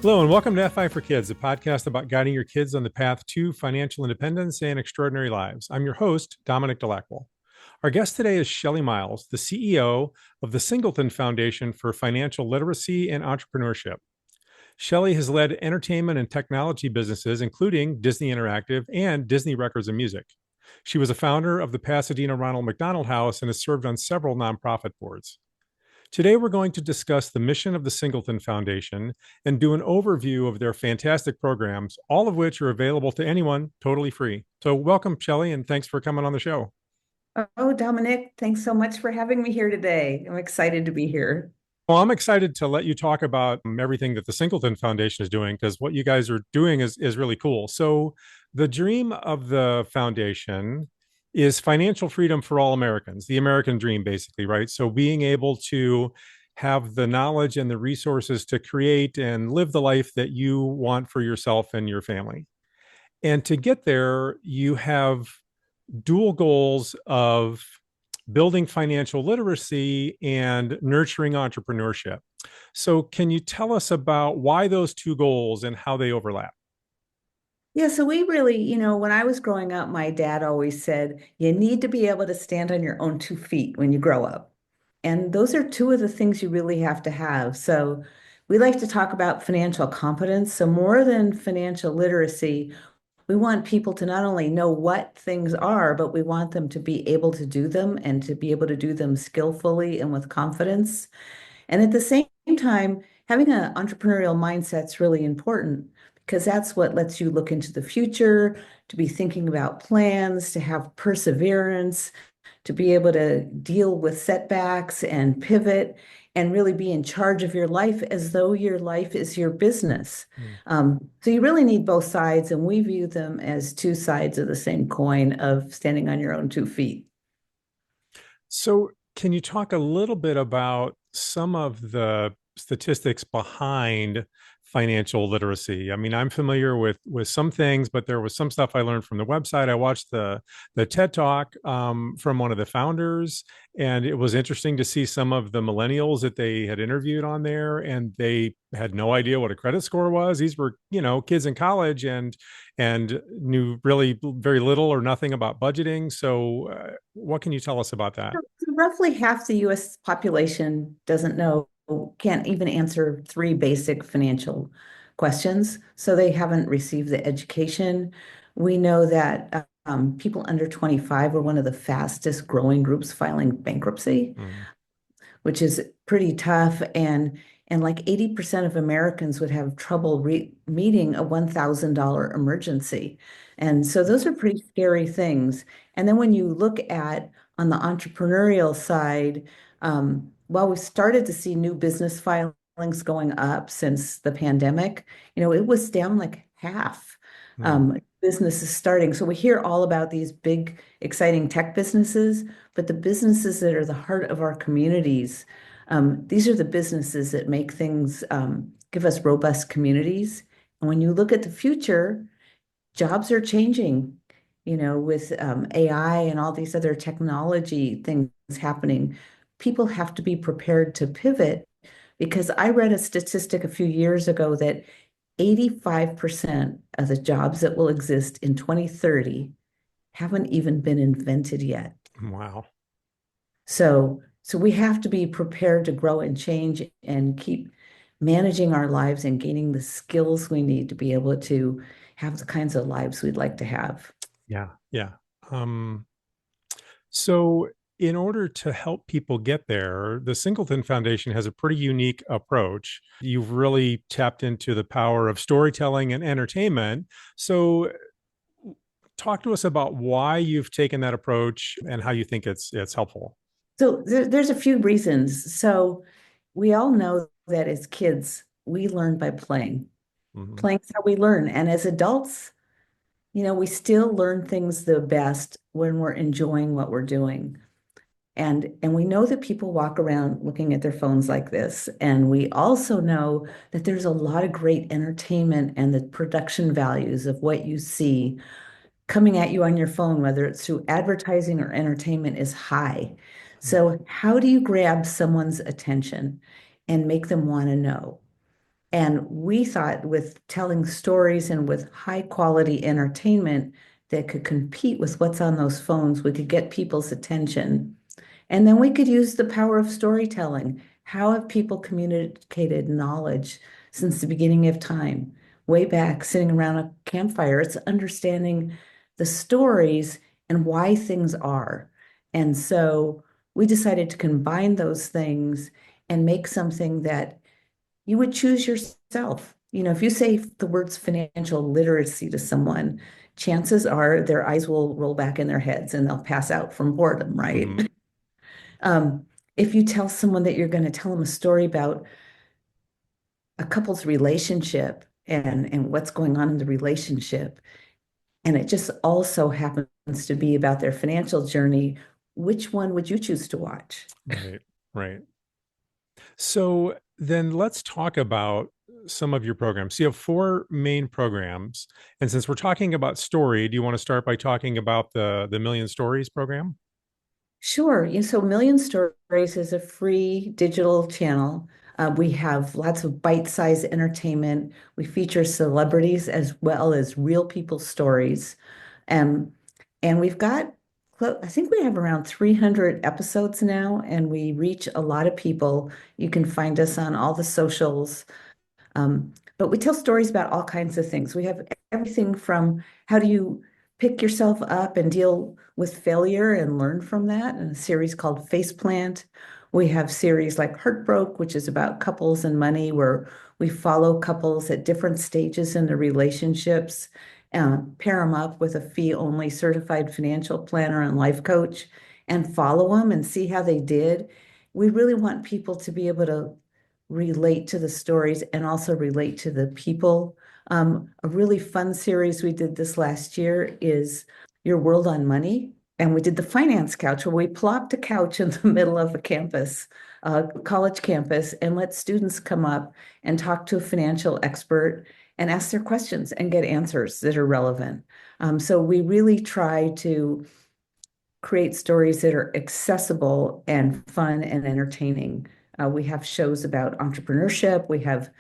Hello, and welcome to FI for Kids, a podcast about guiding your kids on the path to financial independence and extraordinary lives. I'm your host, Dominic Delacqua. Our guest today is Shelley Miles, the CEO of the Singleton Foundation for Financial Literacy and Entrepreneurship. Shelley has led entertainment and technology businesses, including Disney Interactive and Disney Records and Music. She was a founder of the Pasadena Ronald McDonald House and has served on several nonprofit boards. Today, we're going to discuss the mission of the Singleton Foundation and do an overview of their fantastic programs, all of which are available to anyone totally free. So welcome, Shelley, and thanks for coming on the show. Oh, Dominic, thanks so much for having me here today. I'm excited to be here. Well, I'm excited to let you talk about everything that the Singleton Foundation is doing, because what you guys are doing is really cool. So the dream of the foundation is financial freedom for all Americans, the American dream, basically, right? So being able to have the knowledge and the resources to create and live the life that you want for yourself and your family. And to get there, you have dual goals of building financial literacy and nurturing entrepreneurship. So, can you tell us about why those two goals and how they overlap? Yeah, so we really, when I was growing up, my dad always said, you need to be able to stand on your own 2 feet when you grow up. And those are two of the things you really have to have. So we like to talk about financial competence. So more than financial literacy, we want people to not only know what things are, but we want them to be able to do them and to be able to do them skillfully and with confidence. And at the same time, having an entrepreneurial mindset is really important because that's what lets you look into the future, to be thinking about plans, to have perseverance, to be able to deal with setbacks and pivot and really be in charge of your life as though your life is your business. Mm. So you really need both sides, and we view them as two sides of the same coin of standing on your own 2 feet. So, can you talk a little bit about some of the statistics behind financial literacy? I mean, I'm familiar with some things, but there was some stuff I learned from the website. I watched the TED Talk from one of the founders, and it was interesting to see some of the millennials that they had interviewed on there, and they had no idea what a credit score was. These were, kids in college and knew really very little or nothing about budgeting. So, what can you tell us about that? So roughly half the US population doesn't know, can't even answer three basic financial questions. So they haven't received the education. We know that people under 25 are one of the fastest growing groups filing bankruptcy, Mm. which is pretty tough. And like 80% of Americans would have trouble meeting a $1,000 emergency. And so those are pretty scary things. And then when you look at on the entrepreneurial side, while we've started to see new business filings going up since the pandemic, it was down like half. Mm. Businesses starting. So we hear all about these big, exciting tech businesses, but the businesses that are the heart of our communities, these are the businesses that make things, give us robust communities. And when you look at the future, jobs are changing, with AI and all these other technology things happening. People have to be prepared to pivot because I read a statistic a few years ago that 85% of the jobs that will exist in 2030 haven't even been invented yet. Wow. So we have to be prepared to grow and change and keep managing our lives and gaining the skills we need to be able to have the kinds of lives we'd like to have. Yeah. Yeah. Um, so, in order to help people get there, the Singleton Foundation has a pretty unique approach. You've really tapped into the power of storytelling and entertainment. So, talk to us about why you've taken that approach and how you think it's helpful. So there's a few reasons. So we all know that as kids, we learn by playing. Mhm. Playing is how we learn. And as adults, we still learn things the best when we're enjoying what we're doing. And we know that people walk around looking at their phones like this. And we also know that there's a lot of great entertainment and the production values of what you see coming at you on your phone, whether it's through advertising or entertainment, is high. So how do you grab someone's attention and make them want to know? And we thought with telling stories and with high quality entertainment that could compete with what's on those phones, we could get people's attention. And then we could use the power of storytelling. How have people communicated knowledge since the beginning of time? Way back, sitting around a campfire, it's understanding the stories and why things are. And so we decided to combine those things and make something that you would choose yourself. If you say the words financial literacy to someone, chances are their eyes will roll back in their heads and they'll pass out from boredom, right? Mm-hmm. Um, if you tell someone that you're going to tell them a story about a couple's relationship and what's going on in the relationship, and it just also happens to be about their financial journey, which one would you choose to watch? Right, right. So then let's talk about some of your programs. So you have four main programs. And since we're talking about story, do you want to start by talking about the Million Stories program? Sure. So Million Stories is a free digital channel. We have lots of bite-sized entertainment. We feature celebrities as well as real people's stories. Um, and we've got, I think we have around 300 episodes now, and we reach a lot of people. You can find us on all the socials. But we tell stories about all kinds of things. We have everything from how do you pick yourself up and deal with failure and learn from that, in a series called Faceplant. We have series like Heartbroke, which is about couples and money, where we follow couples at different stages in their relationships, pair them up with a fee-only certified financial planner and life coach, and follow them and see how they did. We really want people to be able to relate to the stories and also relate to the people. A really fun series we did this last year is Your World on Money. And we did the finance couch where we plopped a couch in the middle of a campus, college campus, and let students come up and talk to a financial expert and ask their questions and get answers that are relevant. So we really try to create stories that are accessible and fun and entertaining. We have shows about entrepreneurship. We have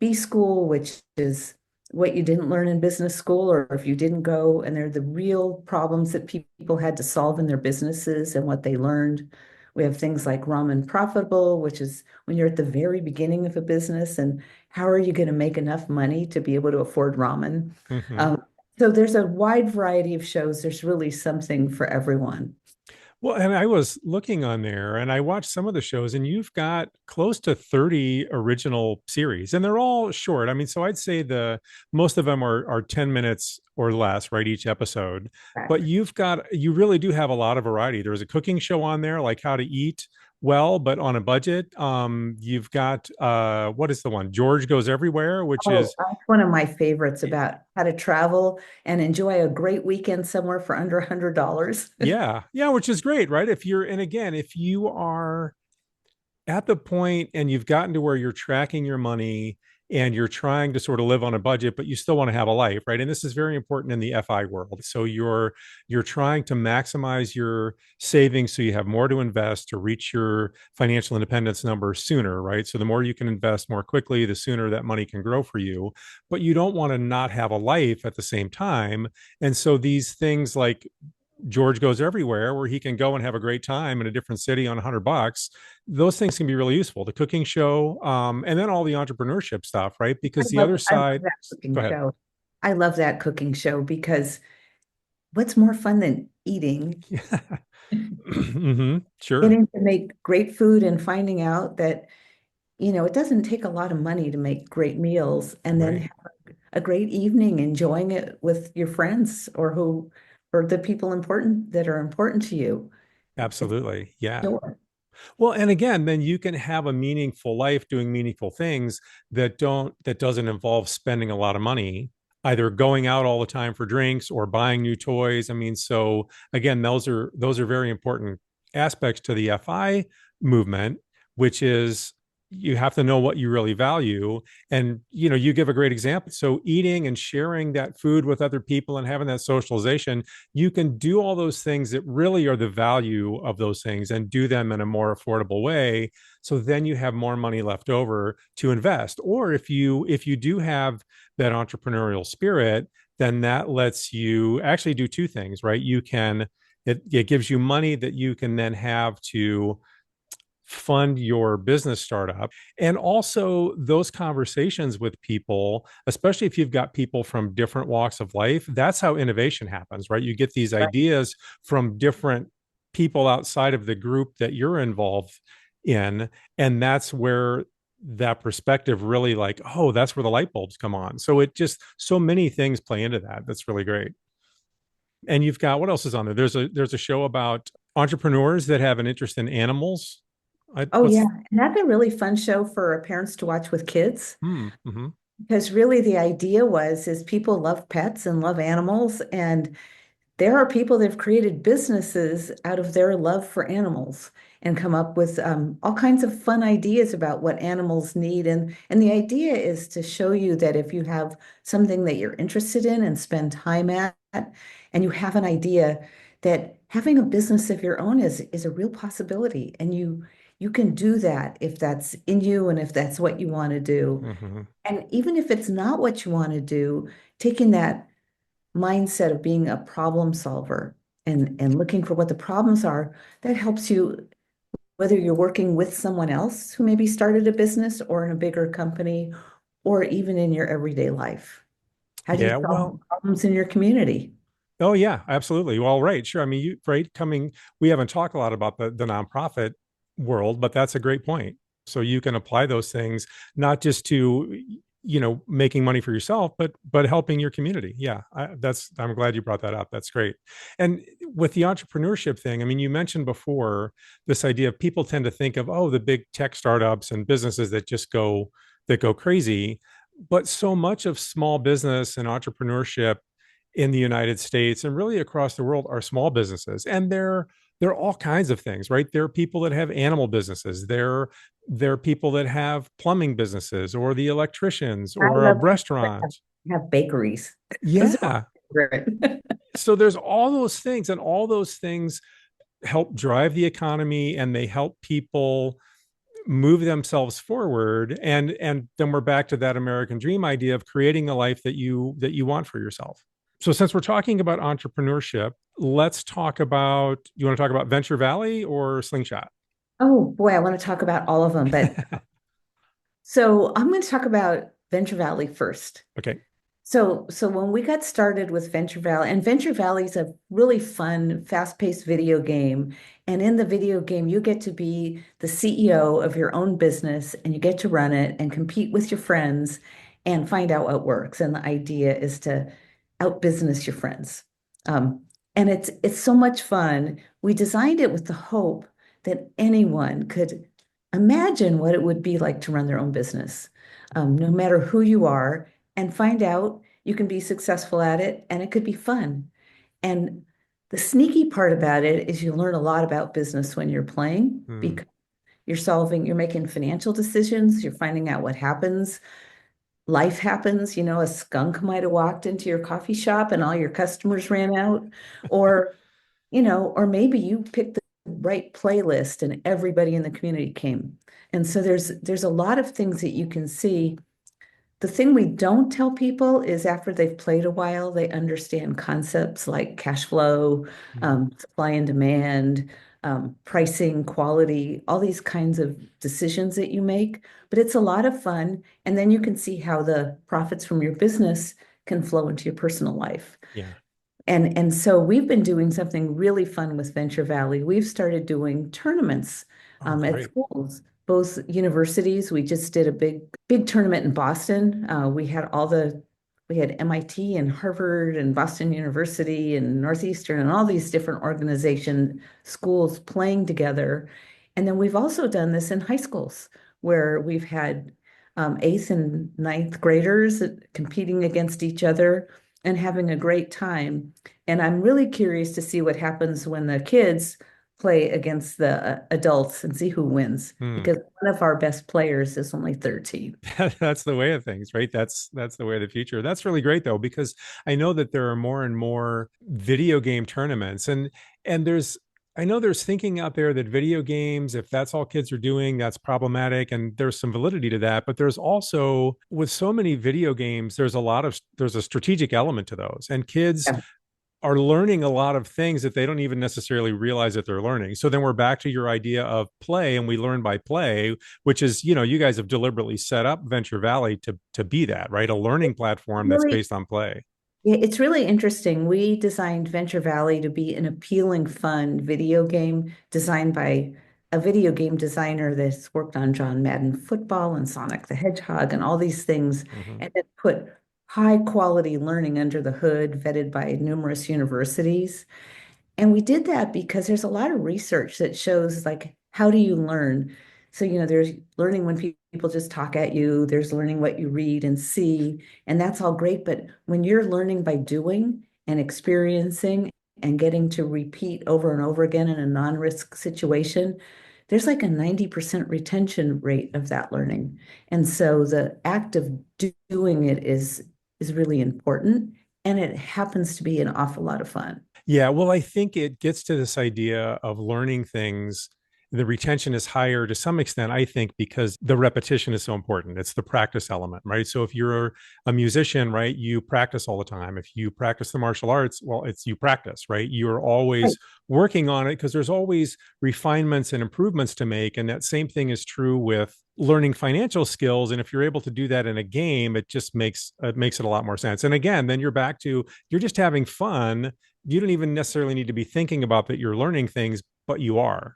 B School, which is what you didn't learn in business school, or if you didn't go, and they're the real problems that people had to solve in their businesses and what they learned. We have things like Ramen Profitable, which is when you're at the very beginning of a business and how are you going to make enough money to be able to afford ramen? Mm-hmm. Um, so there's a wide variety of shows. There's really something for everyone. Well, and I was looking on there and I watched some of the shows, and you've got close to 30 original series, and they're all short. I mean, so I'd say the most of them are 10 minutes or less, right? Each episode. But you really do have a lot of variety. There's a cooking show on there, like how to eat well, but on a budget. You've got what is the one? George Goes Everywhere, which Oh, is that's one of my favorites about how to travel and enjoy a great weekend somewhere for under $100. yeah, yeah, which is great, right? If you're, and again, if you are at the point and you've gotten to where you're tracking your money and you're trying to sort of live on a budget, but you still want to have a life, right? And this is very important in the FI world. So you're trying to maximize your savings so you have more to invest to reach your financial independence number sooner, right? So the more you can invest more quickly, the sooner that money can grow for you. But you don't want to not have a life at the same time. And so these things like George Goes Everywhere, where he can go and have a great time in a different city on $100. Those things can be really useful. The cooking show, and then all the entrepreneurship stuff, right? Because the other I love side, that cooking go ahead. show. I love that cooking show because what's more fun than eating? Mm-hmm. Sure. Getting to make great food and finding out that, it doesn't take a lot of money to make great meals and then Right. have a great evening enjoying it with your friends or the people important that are important to you. It's Absolutely. Yeah. sure. Well, and again, then you can have a meaningful life doing meaningful things that doesn't involve spending a lot of money, either going out all the time for drinks or buying new toys. I mean, so again, those are very important aspects to the FI movement, which is you have to know what you really value. And you give a great example. So eating and sharing that food with other people and having that socialization, you can do all those things that really are the value of those things and do them in a more affordable way. So then you have more money left over to invest. Or if you do have that entrepreneurial spirit, then that lets you actually do two things, right? It gives you money that you can then have to fund your business startup. And also those conversations with people, especially if you've got people from different walks of life, that's how innovation happens, right? You get these ideas from different people outside of the group that you're involved in. And that's where that perspective really, like, oh, that's where the light bulbs come on. So it just, so many things play into that. That's really great. And you've got, what else is on there? There's a show about entrepreneurs that have an interest in animals. Oh, yeah. What's And that's a really fun show for parents to watch with kids. hmm. Because really the idea is people love pets and love animals, and there are people that have created businesses out of their love for animals and come up with all kinds of fun ideas about what animals need. And the idea is to show you that if you have something that you're interested in and spend time at, and you have an idea, that having a business of your own is a real possibility. And you can do that if that's in you and if that's what you want to do. Hmm. And even if it's not what you want to do, taking that mindset of being a problem solver and looking for what the problems are, that helps you whether you're working with someone else who maybe started a business or in a bigger company or even in your everyday life. How do you Yeah, solve well, problems in your community? oh yeah, absolutely. Well, right, sure. I mean, right, we haven't talked a lot about the nonprofit world, but that's a great point. So you can apply those things not just to, making money for yourself, but helping your community. Yeah, I'm glad you brought that up. That's great. And with the entrepreneurship thing, I mean, you mentioned before this idea of people tend to think of, oh, the big tech startups and businesses that go crazy, but so much of small business and entrepreneurship in the United States and really across the world are small businesses. And they're all kinds of things, right? There are people that have animal businesses. There are people that have plumbing businesses or the electricians I or a love people that restaurant. have bakeries. Those are Yeah. my favorite. So there's all those things, and all those things help drive the economy and they help people move themselves forward. And then we're back to that American dream idea of creating a life that you want for yourself. So since we're talking about entrepreneurship, let's talk about, you want to talk about Venture Valley or Slingshot? Oh boy, I want to talk about all of them, but so I'm going to talk about Venture Valley first. Okay. So when we got started with Venture Valley, and Venture Valley is a really fun, fast-paced video game. And in the video game, you get to be the CEO of your own business and you get to run it and compete with your friends and find out what works. And the idea is to outbusiness your friends. Um, and it's so much fun. We designed it with the hope that anyone could imagine what it would be like to run their own business, no matter who you are, and find out you can be successful at it and it could be fun. And the sneaky part about it is you learn a lot about business when you're playing Hmm. because you're making financial decisions, you're finding out what happens. Life happens, a skunk might have walked into your coffee shop and all your customers ran out, or, or maybe you picked the right playlist and everybody in the community came. And so there's a lot of things that you can see. The thing we don't tell people is after they've played a while, they understand concepts like cash flow, supply and demand, pricing, quality, all these kinds of decisions that you make. But it's a lot of fun. And then you can see how the profits from your business can flow into your personal life. Yeah. And so we've been doing something really fun with Venture Valley. We've started doing tournaments Oh, at great. schools, both universities. We just did a big tournament in Boston. We had MIT and Harvard and Boston University and Northeastern and all these different organization schools playing together. And then we've also done this in high schools where we've had eighth and ninth graders competing against each other and having a great time. And I'm really curious to see what happens when the kids play against the adults and see who wins Hmm. because one of our best players is only 13. That's the way of things, right? That's the way of the future. That's really great though, because I know that there are more and more video game tournaments, and there's I know there's thinking out there that video games, if that's all kids are doing, that's problematic, and there's some validity to that. But there's also, with so many video games, there's a strategic element to those, and kids Yeah. are learning a lot of things that they don't even necessarily realize that they're learning. So then we're back to your idea of play, and we learn by play, which is, you guys have deliberately set up Venture Valley to be that, right? A learning platform that's Really, based on play. yeah, it's really interesting. We designed Venture Valley to be an appealing, fun video game designed by a video game designer that's worked on John Madden Football and Sonic the Hedgehog and all these things, Mm-hmm. and it put high quality learning under the hood, vetted by numerous universities. And we did that because there's a lot of research that shows like how do you learn? So, there's learning when people just talk at you, there's learning what you read and see, and that's all great. But when you're learning by doing and experiencing and getting to repeat over and over again in a non-risk situation, there's like a 90% retention rate of that learning. And so the act of doing it is really important, and it happens to be an awful lot of fun. Yeah, well, I think it gets to this idea of learning things. The retention is higher to some extent, I think, because the repetition is so important. It's the practice element, right? So if you're a musician, right, you practice all the time. If you practice the martial arts, well, it's you practice, right? You're always working on it because there's always refinements and improvements to make. And that same thing is true with learning financial skills. And if you're able to do that in a game, it makes it a lot more sense. And again, then you're back to you're just having fun. You don't even necessarily need to be thinking about that you're learning things, but you are.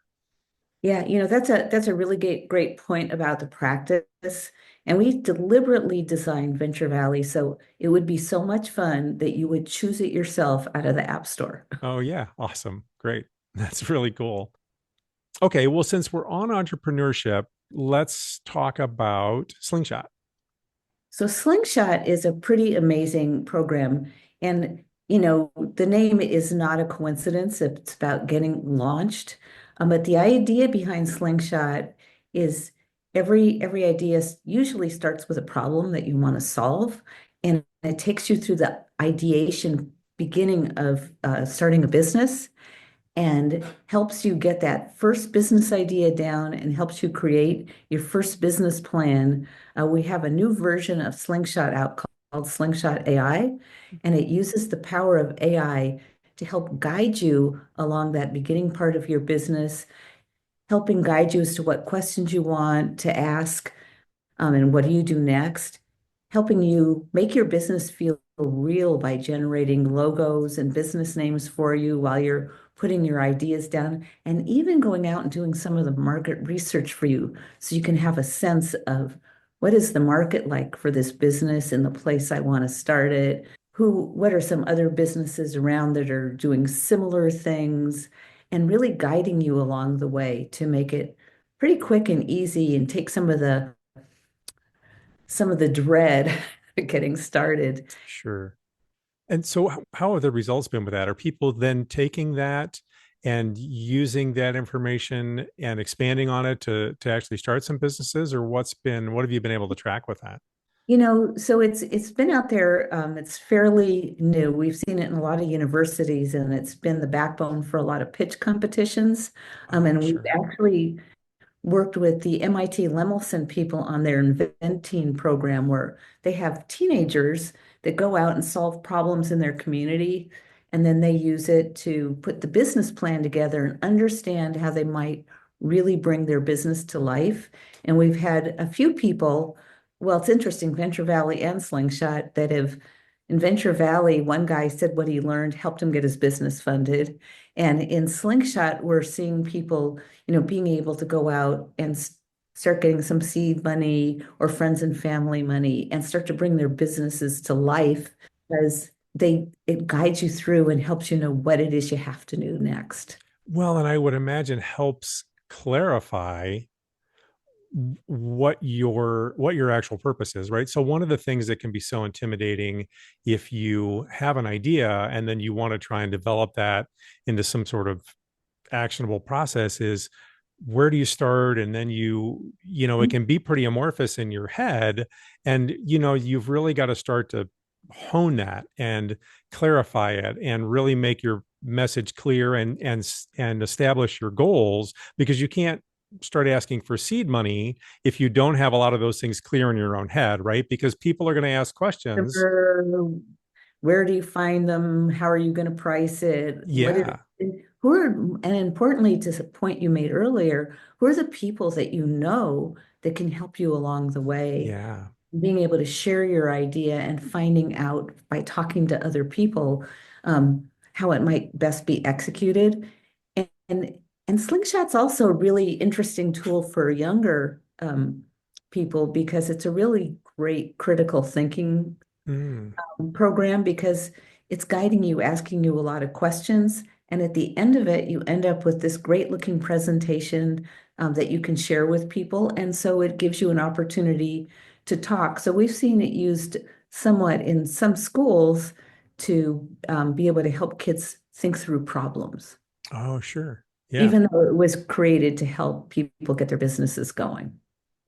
Yeah, that's a really great point about the practice. And we deliberately designed Venture Valley so it would be so much fun that you would choose it yourself out of the App Store. Oh, yeah. Awesome. Great. That's really cool. Okay. Well, since we're on entrepreneurship, let's talk about Slingshot. So Slingshot is a pretty amazing program. And, the name is not a coincidence. It's about getting launched. But the idea behind Slingshot is every idea usually starts with a problem that you want to solve. And it takes you through the ideation beginning of starting a business and helps you get that first business idea down and helps you create your first business plan. We have a new version of Slingshot out called Slingshot AI, and it uses the power of AI to help guide you along that beginning part of your business, helping guide you as to what questions you want to ask, and what do you do next? Helping you make your business feel real by generating logos and business names for you while you're putting your ideas down, and even going out and doing some of the market research for you so you can have a sense of what is the market like for this business in the place I want to start it? What are some other businesses around that are doing similar things? And really guiding you along the way to make it pretty quick and easy and take some of the dread getting started. Sure. And so, how have the results been with that? Are people then taking that and using that information and expanding on it to actually start some businesses, or what have you been able to track with that? So it's been out there. It's fairly new. We've seen it in a lot of universities, and it's been the backbone for a lot of pitch competitions. Oh, And we've sure. actually worked with the MIT Lemelson people on their Inventeen program, where they have teenagers that go out and solve problems in their community, and then they use it to put the business plan together and understand how they might really bring their business to life. And we've had a few people, well, it's interesting, Venture Valley and Slingshot, that have in Venture Valley, one guy said what he learned helped him get his business funded. And in Slingshot, we're seeing people being able to go out and start getting some seed money or friends and family money and start to bring their businesses to life because it guides you through and helps you know what it is you have to do next. Well, and I would imagine helps clarify what your actual purpose is, right? So one of the things that can be so intimidating if you have an idea and then you want to try and develop that into some sort of actionable process is where do you start? And then it can be pretty amorphous in your head. And, you've really got to start to hone that and clarify it and really make your message clear and establish your goals, because you can't start asking for seed money if you don't have a lot of those things clear in your own head, right? Because people are going to ask questions. Where do you find them? How are you going to price it? What is Yeah. who are, and importantly, to the point you made earlier, who are the people that you know that can help you along the way? Yeah. Being able to share your idea and finding out by talking to other people how it might best be executed. And and Slingshot's also a really interesting tool for younger people because it's a really great critical thinking Mm. program because it's guiding you, asking you a lot of questions. And at the end of it, you end up with this great looking presentation that you can share with people. And so it gives you an opportunity to talk. So we've seen it used somewhat in some schools to be able to help kids think through problems, Oh, sure. Yeah. even though it was created to help people get their businesses going.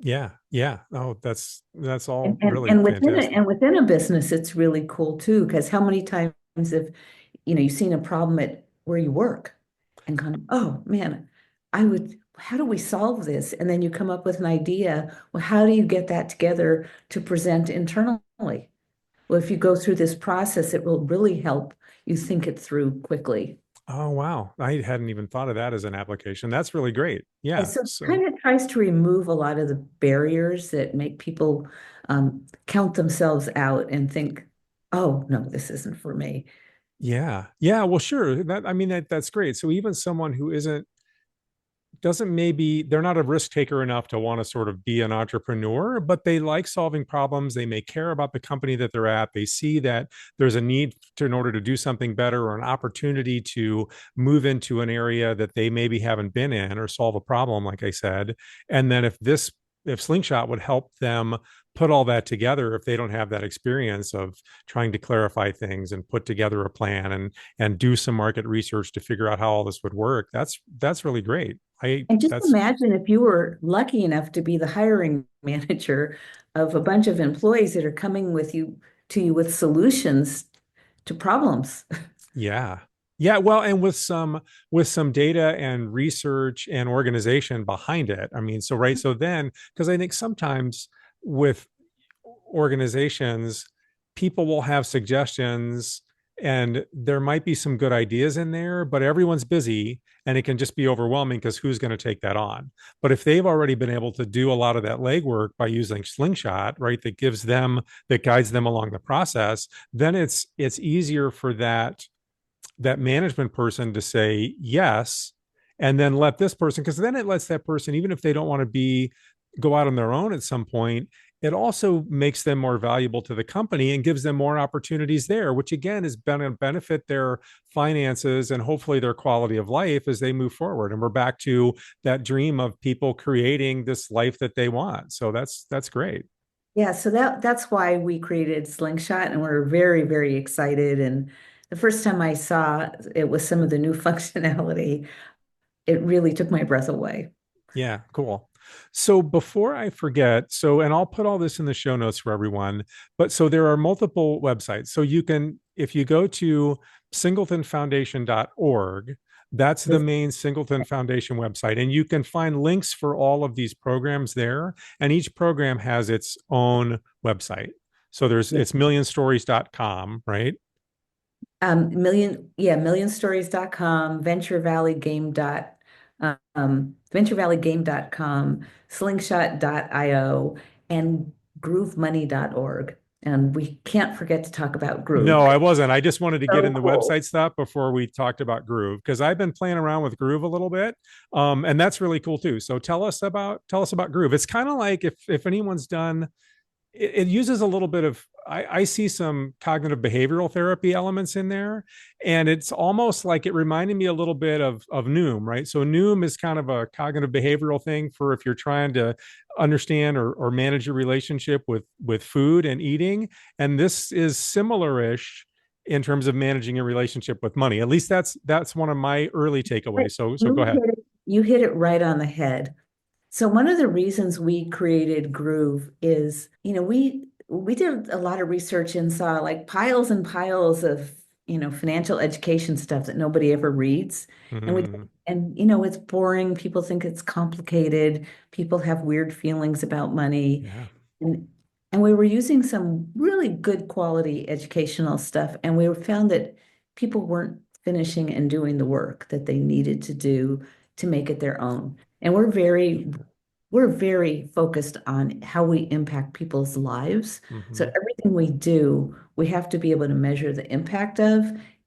Yeah. Yeah. Oh, that's all And, and, really and within it, fantastic. and within a business, it's really cool too, because how many times have you've seen a problem at where you work and gone, oh man, how do we solve this? And then you come up with an idea. Well, how do you get that together to present internally? Well, if you go through this process, it will really help you think it through quickly. Oh, wow. I hadn't even thought of that as an application. That's really great. And Yeah. so it So, kind of tries to remove a lot of the barriers that make people count themselves out and think, oh, no, this isn't for me. yeah. Yeah. Well, sure. I mean, that's great. So even someone who doesn't maybe they're not a risk taker enough to want to sort of be an entrepreneur, but they like solving problems. They may care about the company that they're at. They see that there's a need in order to do something better, or an opportunity to move into an area that they maybe haven't been in, or solve a problem, like I said. And then if Slingshot would help them put all that together, if they don't have that experience of trying to clarify things and put together a plan and do some market research to figure out how all this would work, that's really great. I And just that's imagine if you were lucky enough to be the hiring manager of a bunch of employees that are coming to you with solutions to problems. Yeah. Yeah, well, and with some data and research and organization behind it. I mean, so right, so then because I think sometimes with organizations, people will have suggestions and there might be some good ideas in there, but everyone's busy and it can just be overwhelming because who's going to take that on? But if they've already been able to do a lot of that legwork by using Slingshot, right, that guides them along the process, then it's easier for that management person to say yes, and then let this person, because then it lets that person, even if they don't want to go out on their own at some point, it also makes them more valuable to the company and gives them more opportunities there, which again is going to benefit their finances and hopefully their quality of life as they move forward. And we're back to that dream of people creating this life that they want. So that's great. Yeah, so that's why we created Slingshot and we're very, very excited. And the first time I saw it was some of the new functionality, it really took my breath away. Yeah, cool. So before I forget, and I'll put all this in the show notes for everyone, but so there are multiple websites. So you can, if you go to singletonfoundation.org, that's the This- main Singleton Foundation website. And you can find links for all of these programs there. And each program has its own website. So yeah. it's millionstories.com, right? Millionstories.com, venturevalleygame.com, slingshot.io, and groovemoney.org. And we can't forget to talk about No, Groove. I wasn't. I just wanted to get in So the cool. website stuff before we talked about Groove, because I've been playing around with Groove a little bit, and that's really cool too. So tell us about Groove. It's kind of like if anyone's done it uses a little bit of I see some cognitive behavioral therapy elements in there, and it's almost like it reminded me a little bit of Noom, right? So Noom is kind of a cognitive behavioral thing for if you're trying to understand or manage your relationship with food and eating, and this is similar-ish in terms of managing a relationship with money. At least that's one of my early takeaways. So go ahead. You hit it right on the head. So one of the reasons we created Groove is, we did a lot of research and saw like piles and piles of, financial education stuff that nobody ever reads. And we Mm-hmm. and it's boring. People think it's complicated. People have weird feelings about money. Yeah. And we were using some really good quality educational stuff, and we found that people weren't finishing and doing the work that they needed to do to make it their own. And we're very focused on how we impact people's lives. So Mm-hmm. everything we do, we have to be able to measure the impact of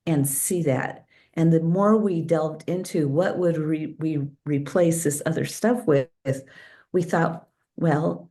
and see that. And the more we delved into what would we replace this other stuff with, we thought, well,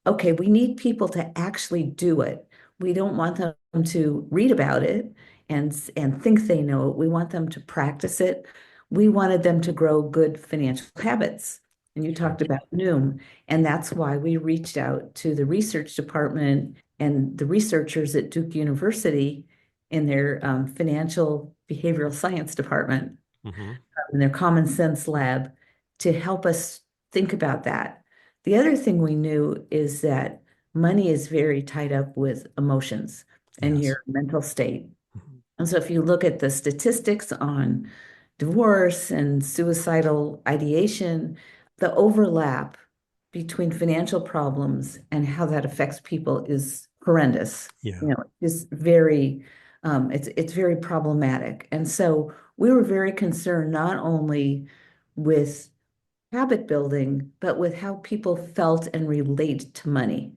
okay, we need people to actually do it. We don't want them to read about it and think they know it. We want them to practice it. We wanted them to grow good financial habits. And you Yeah. talked about Noom, and that's why we reached out to the research department and the researchers at Duke University in their financial behavioral science department, Mm-hmm. in their common sense lab, to help us think about that. The other thing we knew is that money is very tied up with emotions and Yes. your mental state. Mm-hmm. And so if you look at the statistics on divorce and suicidal ideation, the overlap between financial problems and how that affects people is horrendous. Yeah. It's it's very problematic. And so we were very concerned not only with habit building, but with how people felt and relate to money.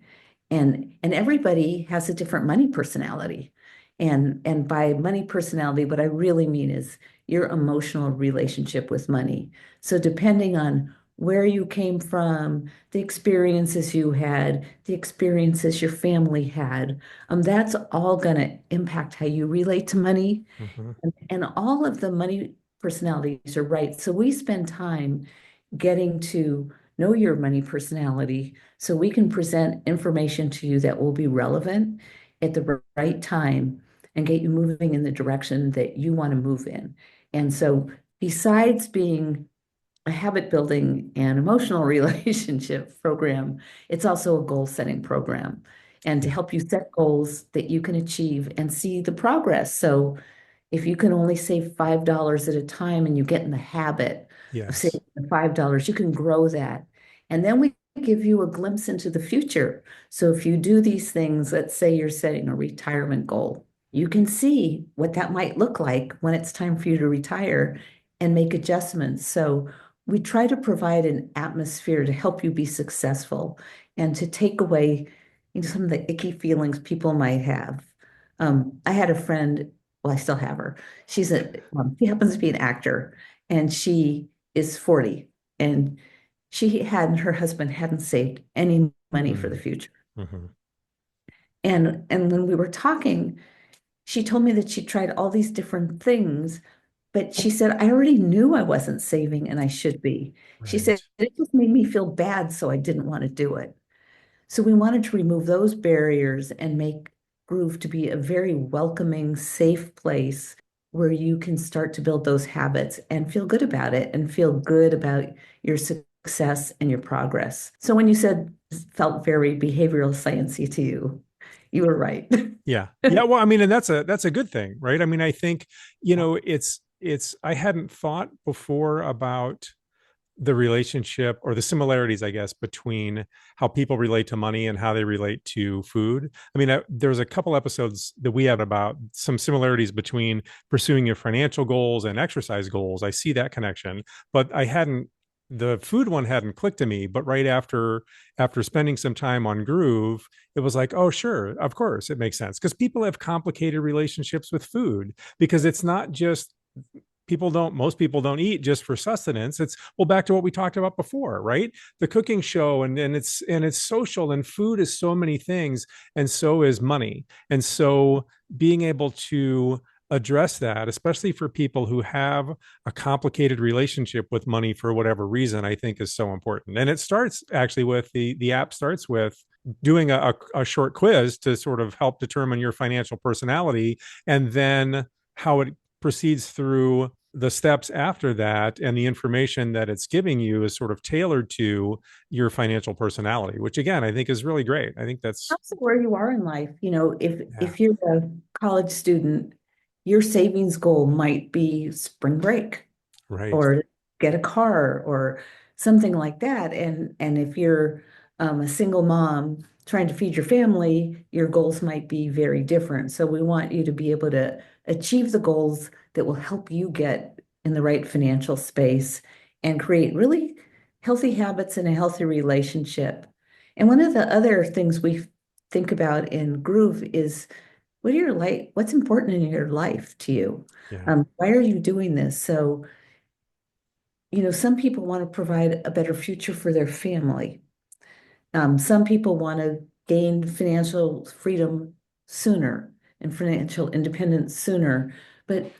And everybody has a different money personality. And by money personality, what I really mean is your emotional relationship with money. So depending on where you came from, the experiences you had, the experiences your family had, that's all going to impact how you relate to money. Mm-hmm. And all of the money personalities are right. So we spend time getting to know your money personality so we can present information to you that will be relevant at the right time and get you moving in the direction that you want to move in. And so, besides being a habit building and emotional relationship program, it's also a goal setting program. And to Yeah. help you set goals that you can achieve and see the progress. So, if you can only save $5 at a time and you get in the habit of Yes. saving the $5, you can grow that. And then we give you a glimpse into the future. So if you do these things, let's say you're setting a retirement goal, you can see what that might look like when it's time for you to retire and make adjustments. So we try to provide an atmosphere to help you be successful and to take away, some of the icky feelings people might have. I had a friend, well, I still have her. She happens to be an actor, and she is 40, and her husband hadn't saved any money for the Mm-hmm. future. Mm-hmm. And when we were talking, she told me that she tried all these different things, but she said, I already knew I wasn't saving and I should be. She Right. said, it just made me feel bad, so I didn't want to do it. So we wanted to remove those barriers and make Groove to be a very welcoming, safe place where you can start to build those habits and feel good about it and feel good about your success and your progress. So when you said felt very behavioral sciencey to you, you were right. Yeah. Yeah. Well, I mean, and that's a good thing, right? I mean, I think, it's I hadn't thought before about the relationship or the similarities, I guess, between how people relate to money and how they relate to food. I mean, there's a couple episodes that we had about some similarities between pursuing your financial goals and exercise goals. I see that connection, but the food one hadn't clicked to me. But right after spending some time on Groove, it was like, oh, sure, of course, it makes sense because people have complicated relationships with food because it's not just most people don't eat just for sustenance. It's, well, back to what we talked about before, right? The cooking show, and it's social, and food is so many things, and so is money. And so being able to address that, especially for people who have a complicated relationship with money for whatever reason, I think is so important. And it starts actually with the app starts with doing a short quiz to sort of help determine your financial personality, and then how it proceeds through the steps after that, and the information that it's giving you is sort of tailored to your financial personality, which again I think is really great. I think that's Also where you are in life. If yeah, if you're a college student, your savings goal might be spring break right. or get a car or something like that. And if you're a single mom trying to feed your family, your goals might be very different. So we want you to be able to achieve the goals that will help you get in the right financial space and create really healthy habits and a healthy relationship. And one of the other things we think about in Groove is what's important in your life to you? Yeah, Why are you doing this? So some people want to provide a better future for their family. Some people want to gain financial freedom sooner and financial independence sooner. But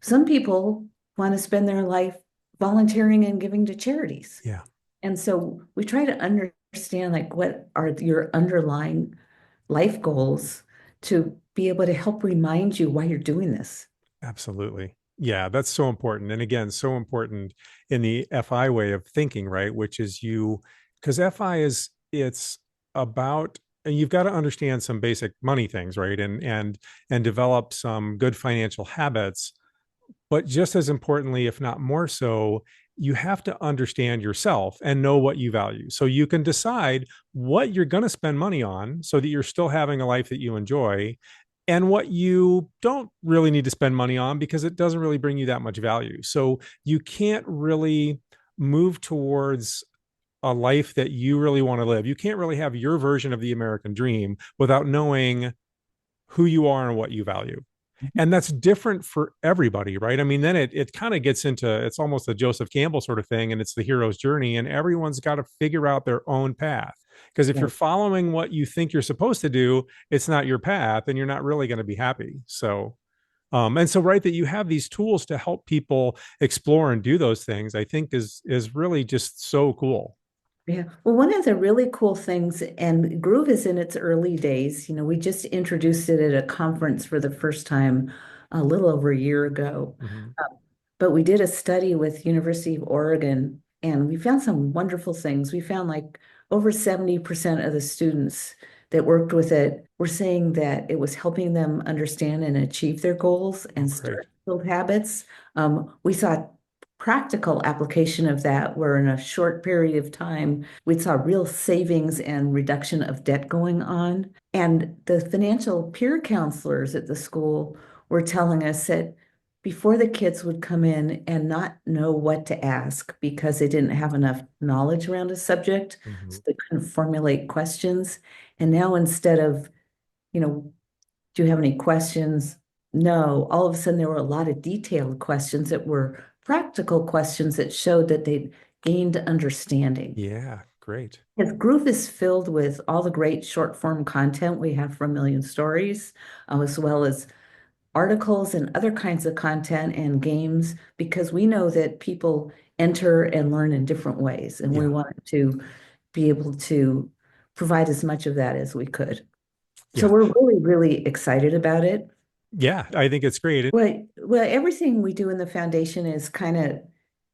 some people want to spend their life volunteering and giving to charities. yeah. And so we try to understand like what are your underlying life goals to be able to help remind you why you're doing this. Absolutely. Yeah, that's so important. And again, so important in the FI way of thinking, right? Which is because FI it's about, and you've got to understand some basic money things, right? And develop some good financial habits. But just as importantly, if not more so, you have to understand yourself and know what you value. So you can decide what you're going to spend money on so that you're still having a life that you enjoy, and what you don't really need to spend money on because it doesn't really bring you that much value. So you can't really move towards a life that you really want to live. You can't really have your version of the American dream without knowing who you are and what you value. And that's different for everybody, right? I mean, then it kind of gets into, it's almost a Joseph Campbell sort of thing, and it's the hero's journey, and everyone's got to figure out their own path. Because if you're Right. following what you think you're supposed to do, it's not your path, and you're not really going to be happy. So and so right, that you have these tools to help people explore and do those things, I think is really just so cool. Yeah. Well, one of the really cool things, and Groove is in its early days, we just introduced it at a conference for the first time a little over a year ago. Mm-hmm. But we did a study with University of Oregon and we found some wonderful things. We found like over 70% of the students that worked with it were saying that it was helping them understand and achieve their goals Oh, and great. start to build habits. We saw practical application of that where in a short period of time, we saw real savings and reduction of debt going on. And the financial peer counselors at the school were telling us that before the kids would come in and not know what to ask because they didn't have enough knowledge around a subject, Mm-hmm. so they couldn't formulate questions. And now instead of, you know, do you have any questions? No, all of a sudden there were a lot of detailed questions that were practical questions that showed that they'd gained understanding. Yeah, great. His group is filled with all the great short form content we have from Million Stories, as well as articles and other kinds of content and games, because we know that people enter and learn in different ways, and we Yeah, wanted to be able to provide as much of that as we could. So yeah, we're really, really excited about it. yeah. I think it's great. Well, everything we do in the foundation is kind of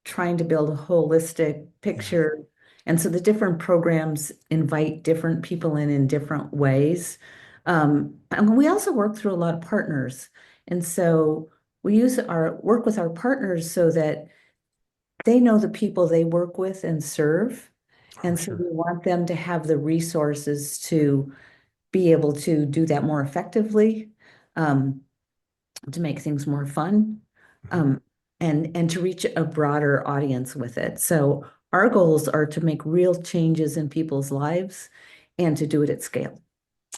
trying to build a holistic Yeah, picture. And so the different programs invite different people in different ways. And we also work through a lot of partners. And so we use our work with our partners so that they know the people they work with and serve. oh, And so we sure. want them to have the resources to be able to do that more effectively. Um, to make things more fun, Mhm. um, and to reach a broader audience with it. So our goals are to make real changes in people's lives and to do it at scale.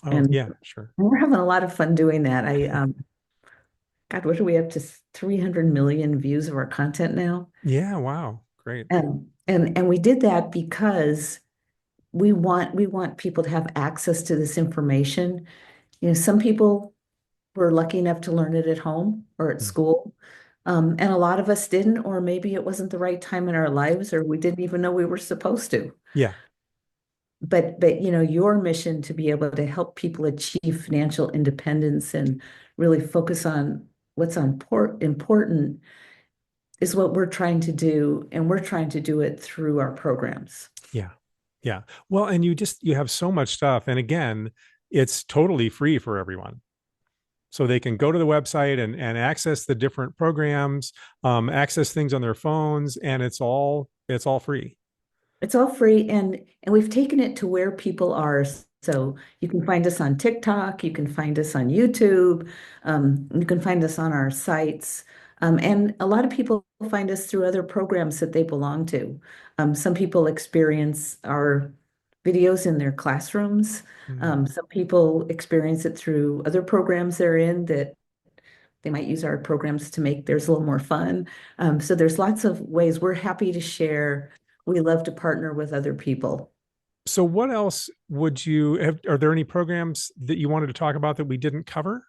Oh, And yeah, sure. we're having a lot of fun doing that. God, what are we up to? 300 million views of our content now. Yeah, wow. Great. And we did that because we want people to have access to this information. Some people were lucky enough to learn it at home or at Mm. school. And a lot of us didn't, or maybe it wasn't the right time in our lives, or we didn't even know we were supposed to. Yeah. but your mission to be able to help people achieve financial independence and really focus on what's important is what we're trying to do, and we're trying to do it through our programs. Yeah. Yeah. Well, and you have so much stuff. And again, it's totally free for everyone. So they can go to the website and access the different programs, access things on their phones, and it's all free. It's all free, and we've taken it to where people are. So you can find us on TikTok, you can find us on YouTube, you can find us on our sites. And a lot of people find us through other programs that they belong to. Some people experience our videos in their classrooms. Mm. Some people experience it through other programs they're in that they might use our programs to make theirs a little more fun. So there's lots of ways we're happy to share. We love to partner with other people. So what else would you have? Are there any programs that you wanted to talk about that we didn't cover?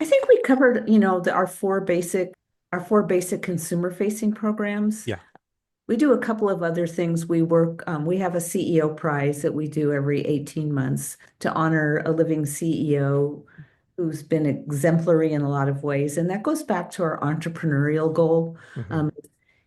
I think we covered, our four basic consumer facing programs. Yeah. We do a couple of other things. We have a CEO prize that we do every 18 months to honor a living CEO who's been exemplary in a lot of ways. And that goes back to our entrepreneurial goal. Hmm. Um,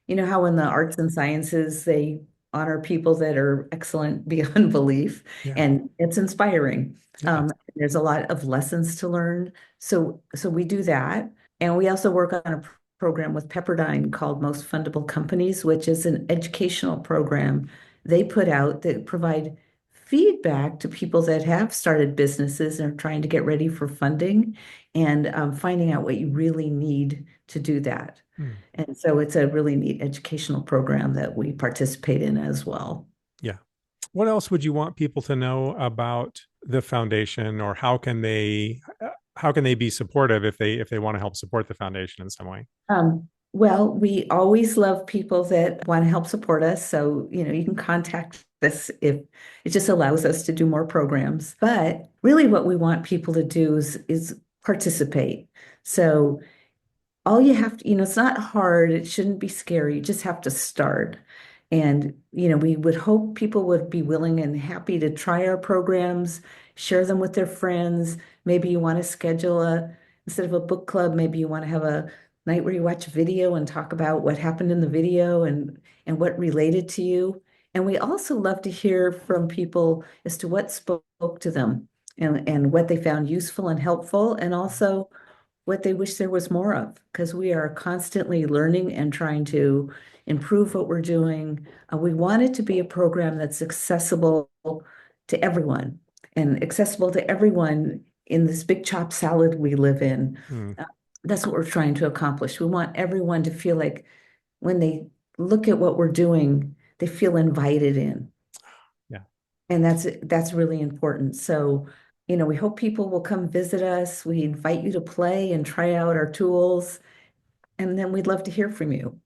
you know how in the arts and sciences they honor people that are excellent beyond belief, Yeah. and it's inspiring. Yeah. There's a lot of lessons to learn. So we do that. And we also work on a program with Pepperdine called Most Fundable Companies, which is an educational program they put out that provide feedback to people that have started businesses and are trying to get ready for funding and finding out what you really need to do that. Mm. And so it's a really neat educational program that we participate in as well. Yeah. What else would you want people to know about the foundation, or how can they be supportive if they want to help support the foundation in some way? Well, we always love people that want to help support us. So, you can contact us if it just allows us to do more programs. But really what we want people to do is participate. So all you have to, it's not hard. It shouldn't be scary. You just have to start. And, we would hope people would be willing and happy to try our programs, share them with their friends. Maybe you want to instead of a book club, maybe you want to have a night where you watch a video and talk about what happened in the video and what related to you. And we also love to hear from people as to what spoke to them and what they found useful and helpful, and also what they wish there was more of, because we are constantly learning and trying to improve what we're doing. We want it to be a program that's accessible to everyone and accessible to everyone in this big chop salad we live in. Mm. Uh, that's what we're trying to accomplish. We want everyone to feel like when they look at what we're doing, they feel invited in. Yeah. And that's really important. So, we hope people will come visit us. We invite you to play and try out our tools, and then we'd love to hear from you.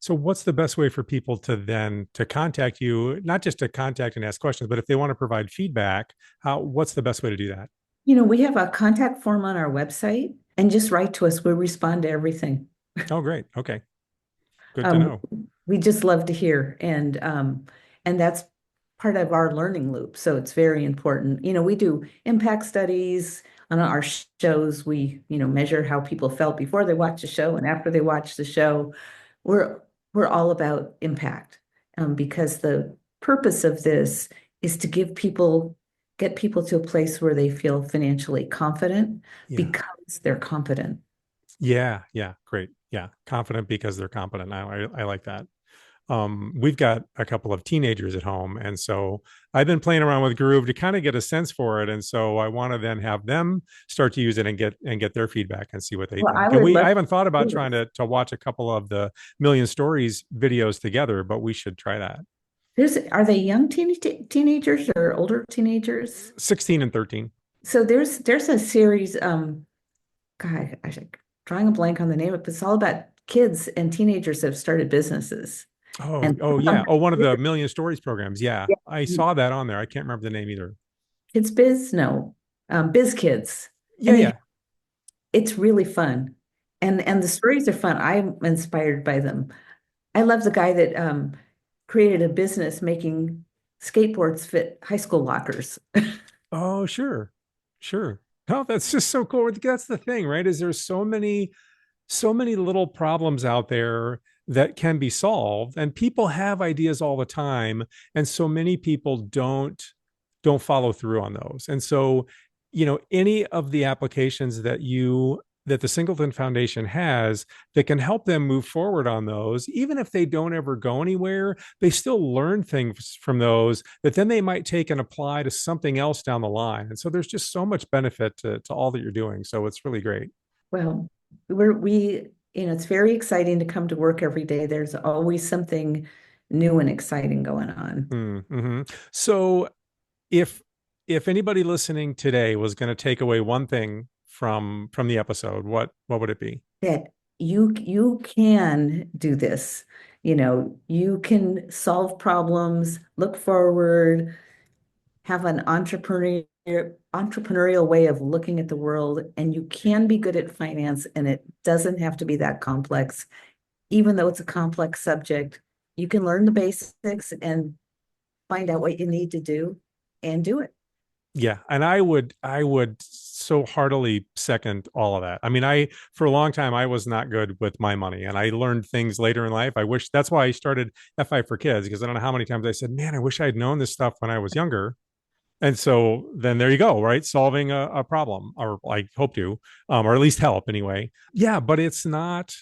So what's the best way for people to contact you, not just to contact and ask questions, but if they want to provide feedback, what's the best way to do that? We have a contact form on our website, and just write to us. We respond to everything. Oh, great. Okay. Good to Um, know. we just love to hear, and that's part of our learning loop. So it's very important. We do impact studies on our shows. We, measure how people felt before they watch the show and after they watch the show. We're we're all about impact, because the purpose of this is to get people to a place where they feel financially confident Yeah. because they're competent. Yeah. Yeah. Great. Yeah. Confident because they're competent. I like that. We've got a couple of teenagers at home, and so I've been playing around with Groove to kind of get a sense for it, and so I want to then have them start to use it and get their feedback and see what they Well, I think. And would I love haven't thought to about do trying this. to watch a couple of the Million Stories videos together, but we should try that. Are they young teenagers or older teenagers? 16 and 13. So there's a series, God, drawing a blank on the name, but it's all about kids and teenagers that have started businesses. Oh, And oh yeah. Oh, one of the Million Stories programs. Yeah. I yeah, saw that on there. I can't remember the name either. Kids Biz, no, Biz Kids. Yeah, And yeah. it's really fun. And the stories are fun. I'm inspired by them. I love the guy that created a business making skateboards fit high school lockers. Oh, sure. Sure. Oh, that's just so cool. That's the thing, right? Is there's so many little problems out there that can be solved, and people have ideas all the time, and so many people don't follow through on those. And so, any of the applications that the Singleton Foundation has that can help them move forward on those, even if they don't ever go anywhere, they still learn things from those that then they might take and apply to something else down the line. And so there's just so much benefit to all that you're doing. So it's really great. Well, it's very exciting to come to work every day. There's always something new and exciting going on. Mm-hmm. So if anybody listening today was going to take away one thing from the episode, what would it be? That you can do this. You can solve problems, look forward, have an entrepreneurial way of looking at the world, and you can be good at finance, and it doesn't have to be that complex. Even though it's a complex subject, you can learn the basics and find out what you need to do and do it. Yeah, and I would so heartily second all of that. I mean, I for a long time I was not good with my money, and I learned things later in life. I wish that's why I started FI for Kids, because I don't know how many times I said, "Man, I wish I'd known this stuff when I was younger." And so then there you go, right? Solving a problem, or I hope to, or at least help anyway. Yeah, but it's not,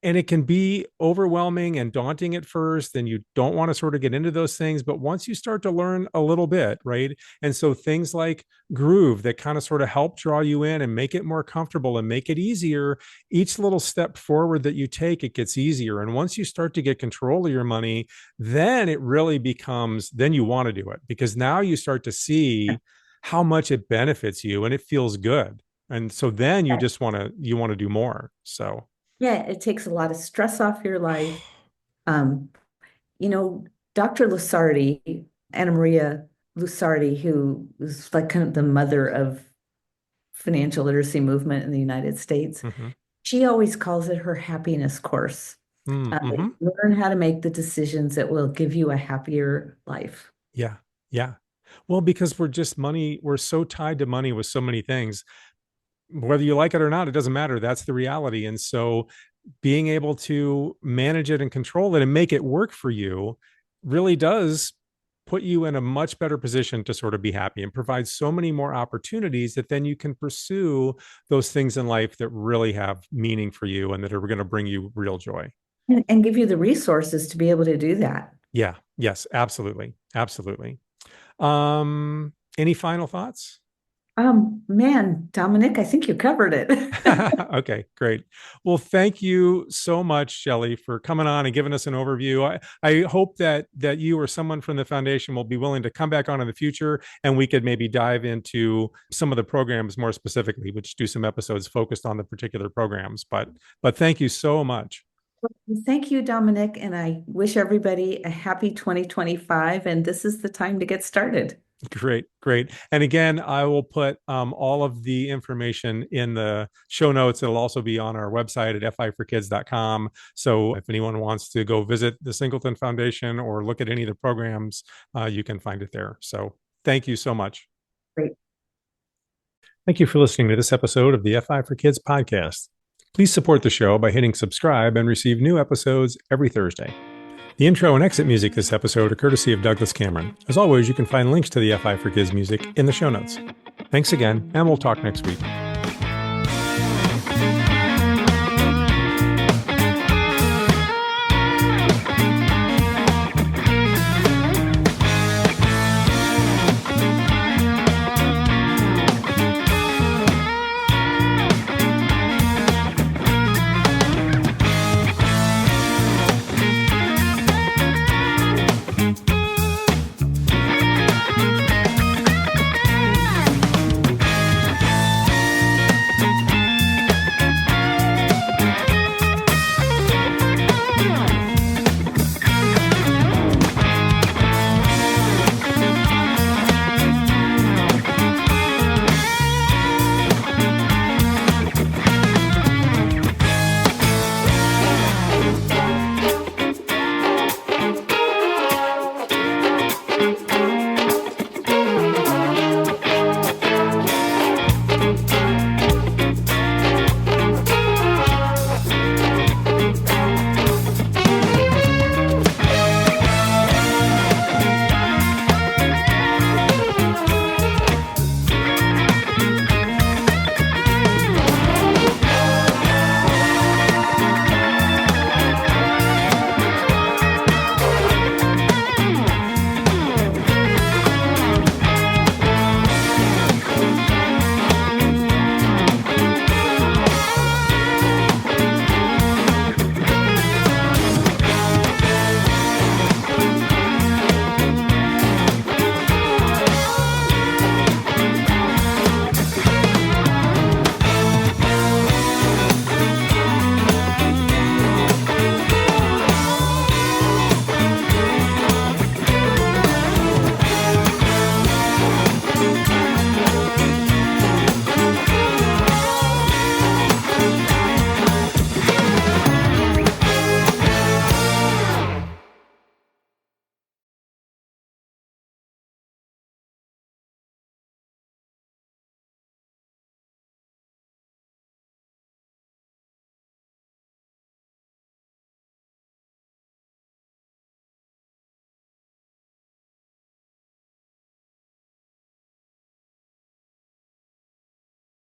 and it can be overwhelming and daunting at first, and you don't want to sort of get into those things. But once you start to learn a little bit, right? And so things like Groove that kind of sort of help draw you in and make it more comfortable and make it easier, each little step forward that you take, it gets easier. And once you start to get control of your money, then it really becomes, then you want to do it, because now you start to see how much it benefits you and it feels good. And so then you want to do more. So Yeah, it takes a lot of stress off your life. Um, you know, Dr. Lusardi, Anna Maria Lusardi, who was like kind of the mother of financial literacy movement in the United States, mhm. she always calls it her happiness course. Mm-hmm. Learn how to make the decisions that will give you a happier life. Yeah. Yeah. Well, because we're so tied to money with so many things. Whether you like it or not, it doesn't matter. That's the reality. And so being able to manage it and control it and make it work for you really does put you in a much better position to sort of be happy, and provide so many more opportunities that then you can pursue those things in life that really have meaning for you and that are going to bring you real joy. And give you the resources to be able to do that. Yeah. Yes, absolutely. Absolutely. Any final thoughts? Man, Dominic, I think you covered it. Okay, great. Well, thank you so much, Shelley, for coming on and giving us an overview. I hope that you or someone from the foundation will be willing to come back on in the future, and we could maybe dive into some of the programs more specifically, which do some episodes focused on the particular programs. But thank you so much. Thank you, Dominic, and I wish everybody a happy 2025, and this is the time to get started. Great, great. And again, I will put all of the information in the show notes. It'll also be on our website at fiforkids.com. So if anyone wants to go visit the Singleton Foundation or look at any of the programs, you can find it there. So thank you so much. Great. Thank you for listening to this episode of the FI for Kids podcast. Please support the show by hitting subscribe and receive new episodes every Thursday. The intro and exit music this episode are courtesy of Douglas Cameron. As always, you can find links to the FI for Kids music in the show notes. Thanks again, and we'll talk next week.